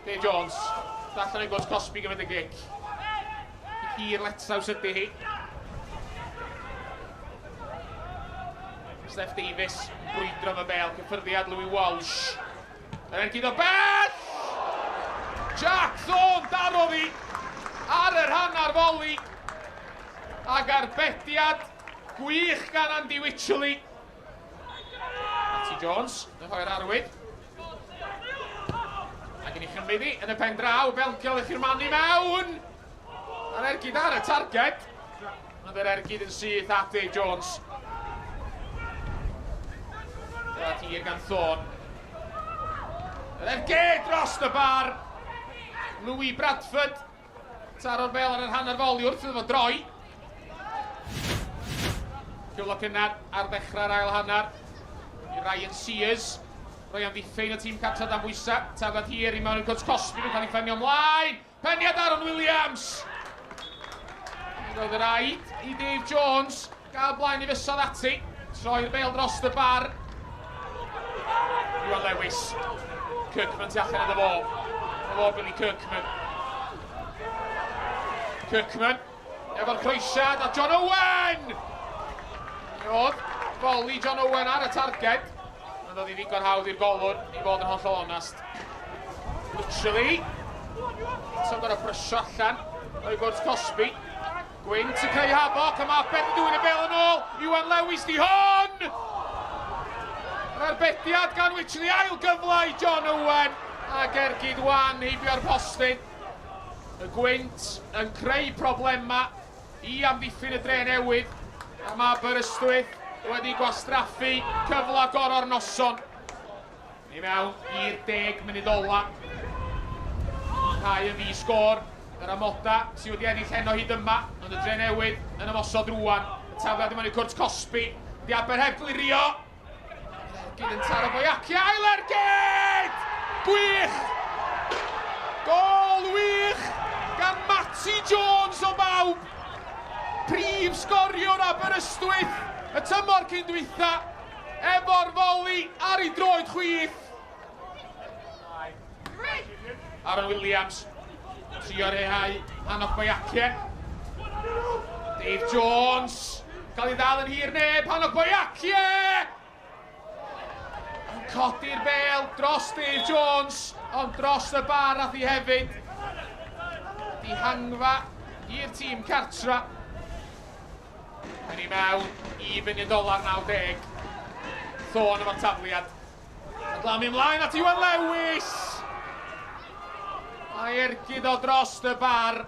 Matty Jones. Allan yn gwrs Cosby gymryd y gic. Hir letsaws ydy hi. Steph Davies brwydro am y bel, cyffyrddiad Louis Walsh. Yr ergyd o bell! Jack Thorne daro ddi ar yr hannar foli. Ag arbediad gwych gan Andy Wycherley. Matty Jones, y hwyr arwydd. Ac yn ei chymryd hi yn y pen draw, Belgiol eich i'r manu mewn. Yr ergyd ar y targed. Ond yr ergyd yn syth Matty Jones. Dyna tir gan Thorne. Yr ergyd dros y bar. Louis Bradford. Taro'r bel ar yr hanner foli wrth iddo fo droi. Cyflo cynnar ar ddechrau'r ail hanner. I Ryan Sears. Roi amddiffyn y tîm cartref dan bwysa. Tafod hir i mewn i'r cwrs Cosby. Nhw'n cael ei ffenio ymlaen. Peniad Aaron Williams. Roedd yr aid i Dave Jones. Gael blaen i fysodd ati. Troi'r bel dros y bar. Iwan Lewis. Kirkman tu allan iddo fo. Efo Billy Kirkman. Kirkman. Efo'r croesiad a John Owen! Oedd foli John Owen ar y targed. Ond oedd hi ddigon hawdd i'r golwr i fod yn hollol onast. Wycherley. So'n gorau brysio allan o'i gwrs Cosby. Gwynt yn creu hafoc a mae Ben yn dwy'n y bel yn ôl. Iwan Lewis di hon! Arbediad gan Wycherley, ail gyfle i John Owen. Ac ergyd wan heibio'r postyn. Y Gwynt yn creu problema i amddiffyn y Drenewydd. A mae Aberystwyth wedi gwastraffu cyfle gorau'r noson. Ni mewn i'r 10 munud ola. Cai yn fi sgôr. Yr amoda sydd wedi ennill heno hyd yma. Ond y Drenewydd yn ymosod rwan. Y tafliad yma'n i cwrt Cosby. Di Aber heb glirio. Ergyd yn taro Boiaci. Ail ergyd! Gwych! Gol wych gan Matty Jones o bawb. Prif sgoriwr Aberystwyth y tymor cyn dwytha. Efo'r foli ar ei droed chwith. Aaron Williams. Trio rehau Hanok Boiaci. Dave Jones. Cael ei ddal yn hir neb. Hanok Boiaci. Codi'r bel dros Dave Jones, ond dros y bar ath i hefyd. Di hangfa i'r tîm cartra. Yn i mewn i $90. Thorne efo'r tafliad. Adlamu ymlaen at Iwan Lewis. Mae ergyd o dros y bar.